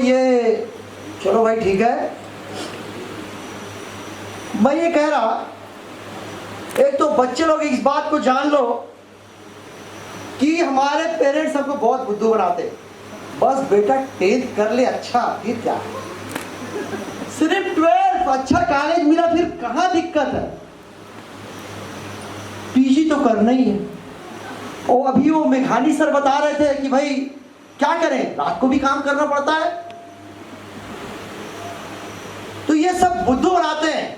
ये चलो भाई ठीक है। मैं ये कह रहा, एक तो बच्चे लोग इस बात को जान लो कि हमारे पेरेंट्स हमको बहुत बुद्धू बनाते। बस बेटा 10th कर ले, अच्छा फिर क्या है, सिर्फ 12 अच्छा कॉलेज मिला फिर कहाँ दिक्कत है, पीजी तो करना ही है। और अभी वो मेघानी सर बता रहे थे कि भाई क्या करें, रात को भी काम करना पड़ता है। तो ये सब बुद्धू बनाते हैं।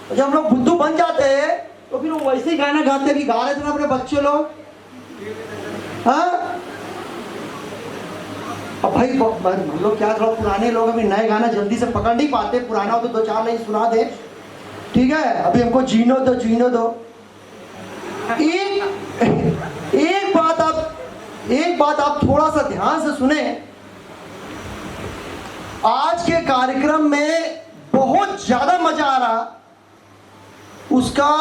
जब हम लोग बुद्धू बन जाते हैं तो फिर वो वैसे ही गाना गाते भी गा रहे थे ना अपने बच्चे लोग। हाँ अब भाई हम लोग क्या, थोड़ा पुराने लोग अभी नए गाना जल्दी से पकड़ नहीं पाते, पुराना हो तो 2-4 लाइन सुना दे, ठीक है। अभी हमको जीनो दो, जीनो दो। एक बात आप थोड़ा सा ध्यान से सुने। आज के कार्यक्रम में बहुत ज्यादा मजा आ रहा, उसका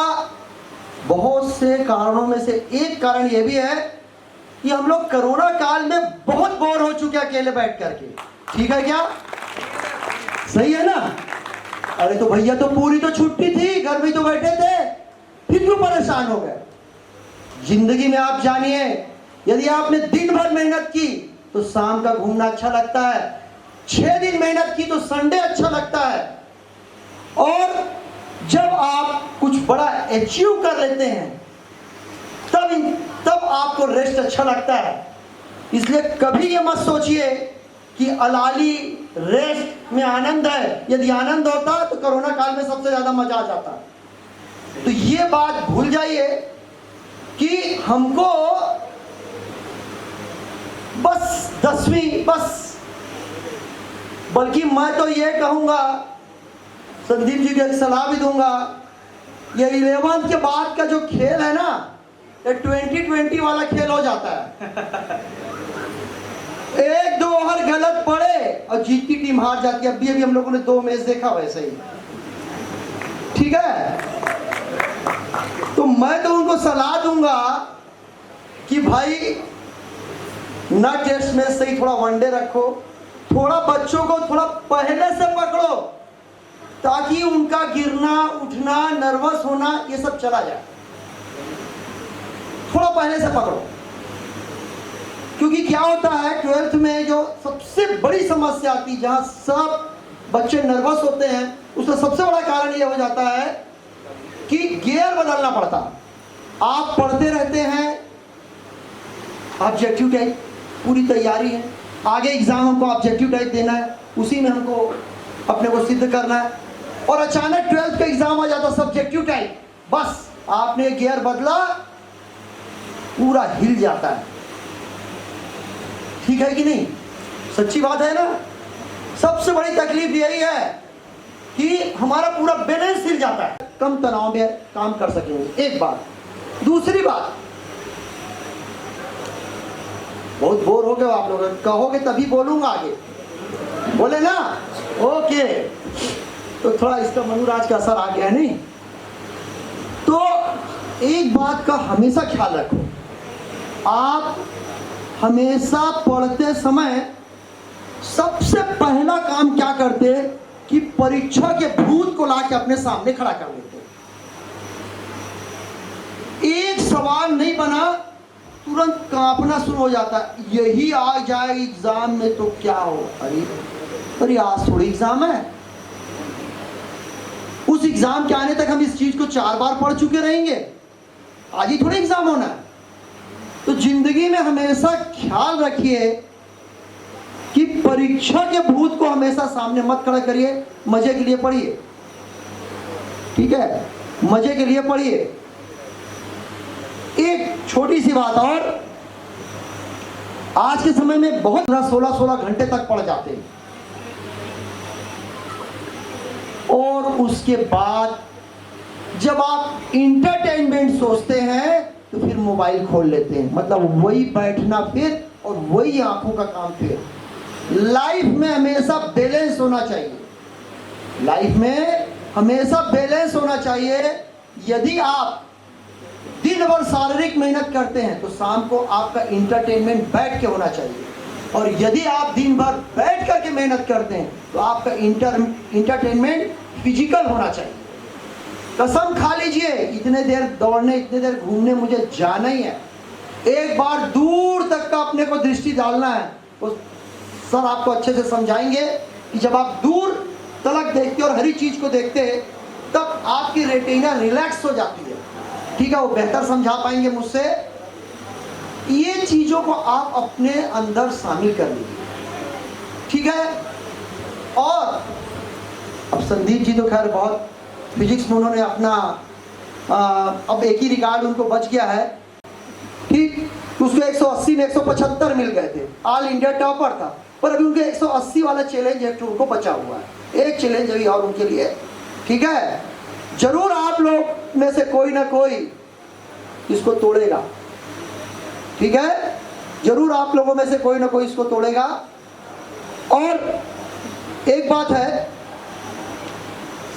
बहुत से कारणों में से एक कारण यह भी है कि हम लोग कोरोना काल में बहुत बोर हो चुके अकेले बैठ करके। ठीक है क्या? सही है ना? अरे तो भैया तो पूरी तो छुट्टी थी, घर में तो बैठे थे, फिर क्यों परेशान हो गए? जिंदगी में आप जानिए, यदि आपने दिन भर मेहनत की तो शाम का घूमना अच्छा लगता है, 6 दिन मेहनत की तो संडे अच्छा लगता है, और जब आप कुछ बड़ा अचीव कर लेते हैं तब आपको रेस्ट अच्छा लगता है। इसलिए कभी ये मत सोचिए कि अलाली रेस्ट में आनंद है। यदि आनंद होता तो कोरोना काल में सबसे ज्यादा मजा आ जाता। तो ये बात भूल जाइए कि हमको बस 10वीं, बल्कि मैं तो ये कहूंगा, संदीप जी को एक सलाह भी दूंगा, ये 11th के बाद का जो खेल है ना, ये 2020 वाला खेल हो जाता है। 1-2 ओवर गलत पड़े और जीतती टीम हार जाती है। अभी हम लोगों ने 2 मैच देखा वैसे ही, ठीक है। तो मैं तो उनको सलाह दूंगा कि भाई ना टेस्ट मैच से ही थोड़ा वनडे रखो, थोड़ा बच्चों को थोड़ा पहले से पकड़ो ताकि उनका गिरना उठना नर्वस होना ये सब चला जाए। थोड़ा पहले से पकड़ो, क्योंकि क्या होता है 12th में जो सबसे बड़ी समस्या आती है, जहां सब बच्चे नर्वस होते हैं, उसका सबसे बड़ा कारण यह हो जाता है कि गियर बदलना पड़ता। आप पढ़ते रहते हैं, ऑब्जेक्टिव टाइप पूरी तैयारी है, आगे एग्जाम हमको ऑब्जेक्टिव टाइप देना है, उसी में हमको अपने को सिद्ध करना है, और अचानक 12th का एग्जाम आ जाता सब्जेक्टिव टाइप, बस आपने गियर बदला, पूरा हिल जाता है। ठीक है कि नहीं? सच्ची बात है ना? सबसे बड़ी तकलीफ यही है कि हमारा पूरा बैलेंस हिल जाता है। कम तनाव में काम कर सकेंगे, एक बात। दूसरी बात, बहुत बोर हो गए आप लोग, कहोगे तभी बोलूंगा आगे, बोले ना? ओके, तो थोड़ा इसका मनोराज का असर आ गया नहीं? तो एक बात का हमेशा ख्याल रखो, आप हमेशा पढ़ते समय सबसे पहला काम क्या करते कि परीक्षा के भूत को लाके अपने सामने खड़ा कर देते। एक सवाल नहीं बना तुरंत कांपना शुरू हो जाता, यही आ जाए एग्जाम में तो क्या हो, अरे आज थोड़ी एग्जाम है, उस एग्जाम के आने तक हम इस चीज को 4 बार पढ़ चुके रहेंगे, आज ही थोड़ी एग्जाम होना है। तो जिंदगी में हमेशा ख्याल रखिए कि परीक्षा के भूत को हमेशा सामने मत खड़ा करिए, मजे के लिए पढ़िए, ठीक है, मजे के लिए पढ़िए। एक छोटी सी बात और, आज के समय में बहुत 16 घंटे तक पढ़ जाते हैं, और उसके बाद जब आप इंटरटेनमेंट सोचते हैं तो फिर मोबाइल खोल लेते हैं, मतलब वही बैठना फिर और वही आंखों का काम फिर। लाइफ में हमेशा बैलेंस होना चाहिए, लाइफ में हमेशा बैलेंस होना चाहिए। यदि आप दिन भर शारीरिक मेहनत करते हैं तो शाम को आपका इंटरटेनमेंट बैठ के होना चाहिए। और यदि आप दिन भर बैठ करके मेहनत करते हैं तो आपका इंटरटेनमेंट फिजिकल होना चाहिए। कसम खा लीजिए, इतने देर दौड़ने, इतने देर घूमने मुझे जाना ही है। एक बार दूर तक का अपने को दृष्टि डालना है। तो सर आपको अच्छे से समझाएंगे कि जब आप दूर तलक देखते और हरी चीज को देखते हैं तब आपकी रेटिना रिलैक्स हो जाती है। ठीक है, वो बेहतर समझा पाएंगे मुझसे। ये चीजों को आप अपने अंदर शामिल कर लीजिए, ठीक है। और अब संदीप जी तो खैर बहुत फिजिक्स में उन्होंने अपना अब एक ही रिकॉर्ड उनको बच गया है, ठीक। उसको 180 में 175 मिल गए थे, ऑल इंडिया टॉपर था। पर अभी उनके 180 वाला चैलेंज एक उनको बचा हुआ है, एक चैलेंज अभी और उनके लिए, ठीक है। जरूर आप लोग में से कोई ना कोई इसको तोड़ेगा, ठीक है। जरूर आप लोगों में से कोई ना कोई इसको तोड़ेगा। और एक बात है,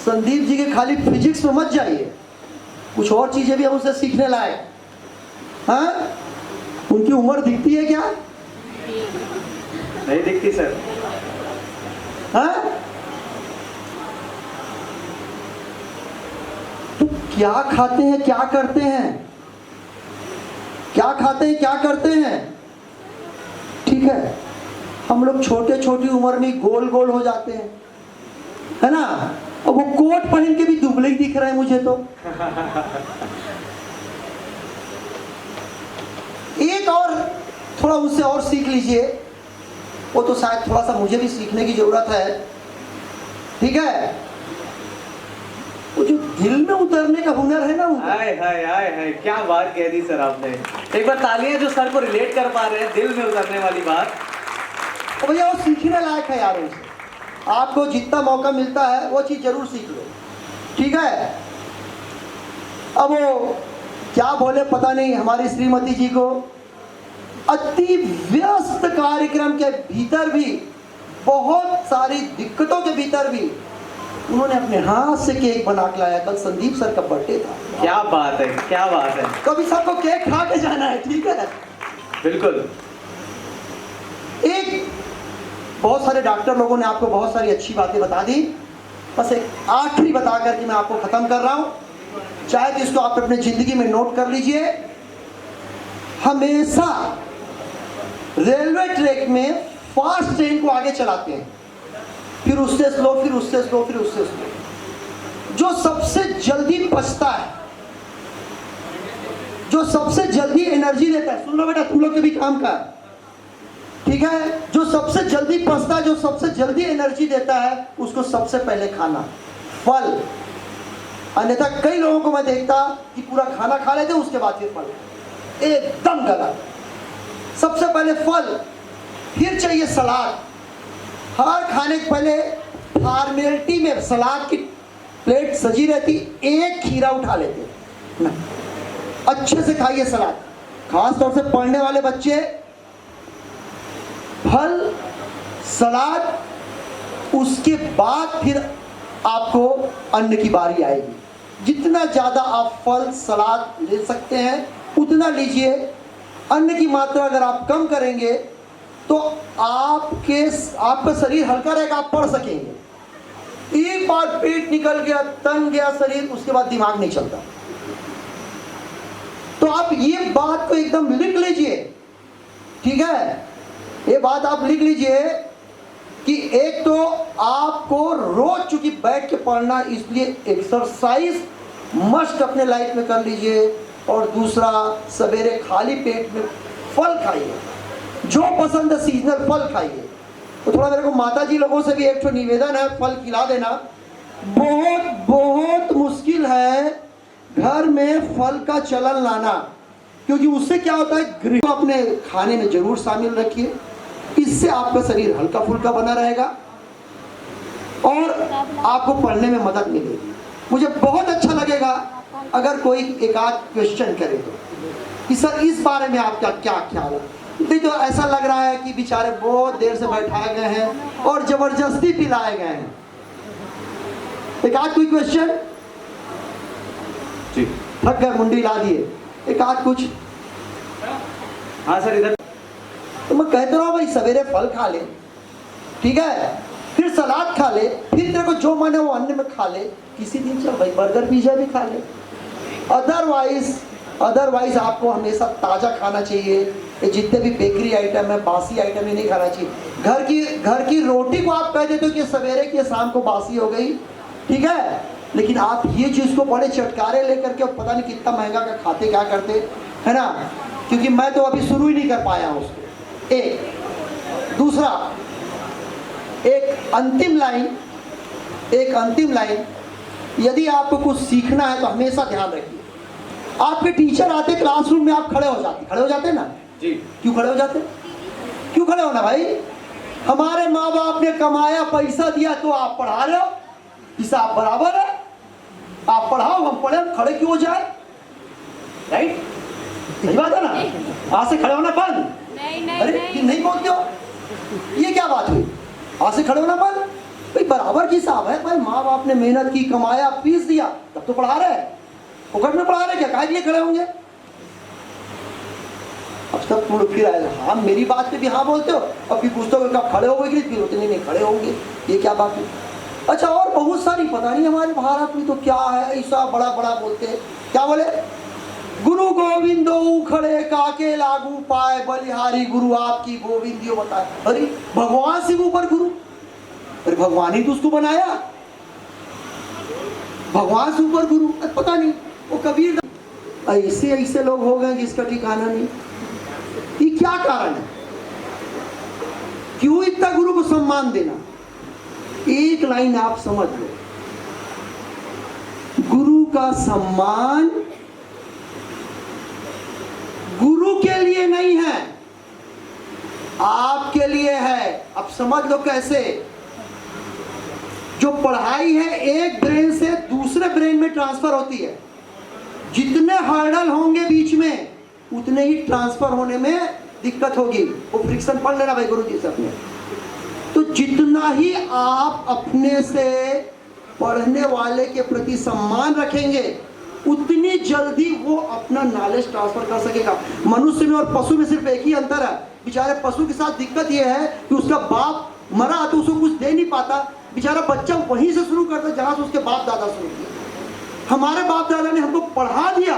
संदीप जी के खाली फिजिक्स में मत जाइए, कुछ और चीजें भी हम उनसे सीखने लायक। हाँ, उनकी उम्र दिखती है क्या? नहीं दिखती सर। हाँ, तो क्या खाते हैं, क्या करते हैं, क्या खाते हैं, क्या करते हैं, ठीक है। हम लोग छोटे छोटी उम्र में गोल गोल हो जाते हैं, है ना। और वो कोट पहन के भी दुबले ही दिख रहे हैं मुझे तो। एक और थोड़ा उससे और सीख लीजिए, वो तो शायद थोड़ा सा मुझे भी सीखने की जरूरत है, ठीक है। वो जो दिल में उतरने का हुनर है ना, हाय हाय हाय हाय, क्या बात कह दी सर आपने। एक बार तालियां जो सर को रिलेट कर पा रहे हैं दिल में उतरने वाली बात। तो भैया वो सीखने लायक है यार, उनसे आपको जितना मौका मिलता है वो चीज जरूर सीख लो, ठीक है। अब वो क्या बोले पता नहीं, हमारी श्रीमती जी को अति व्यस्त कार्यक्रम के भीतर भी, बहुत सारी दिक्कतों के भीतर भी उन्होंने अपने हाथ से केक बना के लाया। कल संदीप सर का बर्थडे था। क्या बात है, क्या बात है। कभी सबको केक खा के जाना है, ठीक है। बिल्कुल। एक बहुत सारे डॉक्टर लोगों ने आपको बहुत सारी अच्छी बातें बता दी, बस एक आखिरी बता करके मैं आपको खत्म कर रहा हूं। चाहे तो इसको आप अपने जिंदगी में नोट कर लीजिए। हमेशा रेलवे ट्रैक में फास्ट ट्रेन को आगे चलाते हैं, फिर उससे स्लो, फिर उससे स्लो, फिर उससे स्लो। जो सबसे जल्दी पचता है, जो सबसे जल्दी एनर्जी देता है, सुन लो बेटा तुम लोग के भी काम का, ठीक है। जो सबसे जल्दी पचता है, जो सबसे जल्दी एनर्जी देता है, उसको सबसे पहले खाना फल। अन्यथा कई लोगों को मैं देखता कि पूरा खाना खा लेते उसके बाद फिर फल, एकदम गलत। सबसे पहले फल, फिर चाहिए सलाद। हर खाने के पहले फॉर्मेलिटी में सलाद की प्लेट सजी रहती, एक खीरा उठा लेते ना, अच्छे से खाइए सलाद। खास तौर से पढ़ने वाले बच्चे, फल सलाद, उसके बाद फिर आपको अन्न की बारी आएगी। जितना ज़्यादा आप फल सलाद ले सकते हैं उतना लीजिए। अन्न की मात्रा अगर आप कम करेंगे तो आपका शरीर हल्का रहेगा, आप पढ़ सकेंगे। एक बार पेट निकल गया, तंग गया शरीर, उसके बाद दिमाग नहीं चलता। तो आप ये बात को एकदम लिख लीजिए, ठीक है। ये बात आप लिख लीजिए कि एक तो आपको रोज चूंकि बैठ के पढ़ना, इसलिए एक्सरसाइज मस्ट अपने लाइफ में कर लीजिए। और दूसरा, सवेरे खाली पेट में फल खाइए, जो पसंद है सीजनल फल खाइए। तो थोड़ा मेरे को माता जी लोगों से भी एक तो निवेदन है, फल खिला देना। बहुत बहुत मुश्किल है घर में फल का चलन लाना, क्योंकि उससे क्या होता है, गृह अपने खाने में जरूर शामिल रखिए। इससे आपका शरीर हल्का फुल्का बना रहेगा और आपको पढ़ने में मदद मिलेगी। मुझे बहुत अच्छा लगेगा अगर कोई एक आध क्वेश्चन करे तो, कि सर इस बारे में आपका क्या ख्याल है। नहीं तो ऐसा लग रहा है कि बेचारे बहुत देर से बैठाए गए हैं और जबरदस्ती पिलाए गए हैं। एक आध कोई क्वेश्चन? जी, थक गए, मुंडी ला दिए। एक आध कुछ? हाँ सर, इधर तो मैं कहता रहा भाई सवेरे फल खा ले, ठीक है, फिर सलाद खा ले, फिर तेरे को जो मन है वो अन्य में खा ले, किसी दिन चल भाई बर्गर पिज्जा भी खा ले। अदरवाइज आपको हमेशा ताज़ा खाना चाहिए। ये जितने भी बेकरी आइटम है, बासी आइटम, ये नहीं खाना चाहिए। घर की रोटी को आप कह देते हो कि सवेरे की शाम को बासी हो गई, ठीक है, लेकिन आप ये चीज़ को बड़े चटकारे लेकर के पता नहीं कितना महंगा का खाते क्या करते, है ना, क्योंकि मैं तो अभी शुरू ही नहीं कर पाया हूँ उसको। एक दूसरा, एक अंतिम लाइन, यदि आपको कुछ सीखना है तो हमेशा ध्यान रखिए, आपके टीचर आते क्लासरूम में, आप खड़े हो जाते ना जी। क्यों खड़े हो जाते? क्यों खड़े होना भाई? हमारे माँ बाप ने कमाया, पैसा दिया, तो आप पढ़ा रहे हो, हिसाब बराबर है, आप पढ़ाओ हम पढ़े, हम खड़े क्यों हो जाए? राइट, सही बात है ना? आज से खड़े होना बंद। अरे नहीं बोलते हो, ये क्या बात हुई? आज से खड़े होना बंद भाई, बराबर की हिसाब है भाई। माँ बाप ने मेहनत की, कमाया, फीस दिया, तब तो पढ़ा रहे हैं। फोकट में पढ़ा रहे, क्या काहे के लिए खड़े होंगे? अब सब फिर आएगा, हाँ मेरी बात पे भी हाँ बोलते हो, और फिर पूछते हो कब खड़े होगे, फिर उतने नहीं खड़े होंगे, ये क्या बात है? अच्छा, और बहुत सारी, पता नहीं हमारे भारत में तो क्या है, ऐसा बड़ा बड़ा बोलते हैं, क्या बोले? गुरु गोविंदो खड़े काके लागू पाए, बलिहारी गुरु आपकी गोविंदियो बताए। अरे भगवान से ऊपर गुरु? अरे भगवान ही तो उसको बनाया, भगवान से ऊपर गुरु? पता नहीं, वो कबीर ऐसे लोग हो गए जिसका ठिकाना नहीं। ये क्या कारण है? क्यों इतना गुरु को सम्मान देना? एक लाइन आप समझ लो, गुरु का सम्मान गुरु के लिए नहीं है, आपके लिए है। अब समझ लो कैसे। जो पढ़ाई है एक ब्रेन से दूसरे ब्रेन में ट्रांसफर होती है, जितने हर्डल होंगे बीच में उतने ही ट्रांसफर होने में दिक्कत होगी। वो फ्रिक्शन पढ़ लेना भाई गुरु जी से अपने। तो जितना ही आप अपने से पढ़ने वाले के प्रति सम्मान रखेंगे, उतनी जल्दी वो अपना नॉलेज ट्रांसफर कर सकेगा। मनुष्य में और पशु में सिर्फ एक ही अंतर है, बेचारे पशु के साथ दिक्कत ये है कि उसका बाप मरा तो उसको कुछ दे नहीं पाता, बेचारा बच्चा वहीं से शुरू करता जहां से उसके बाप दादा शुरू किया। हमारे बाप दादा ने हमको पढ़ा दिया,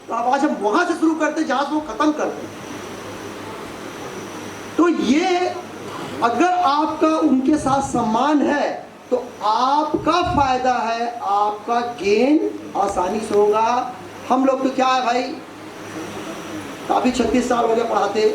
तो अब आज हम वहां से शुरू करते जहां से वो खत्म करते। तो ये अगर आपका उनके साथ सम्मान है तो आपका फायदा है, आपका गेन आसानी से होगा। हम लोग तो क्या है भाई, काफी 36 साल हो गया पढ़ाते,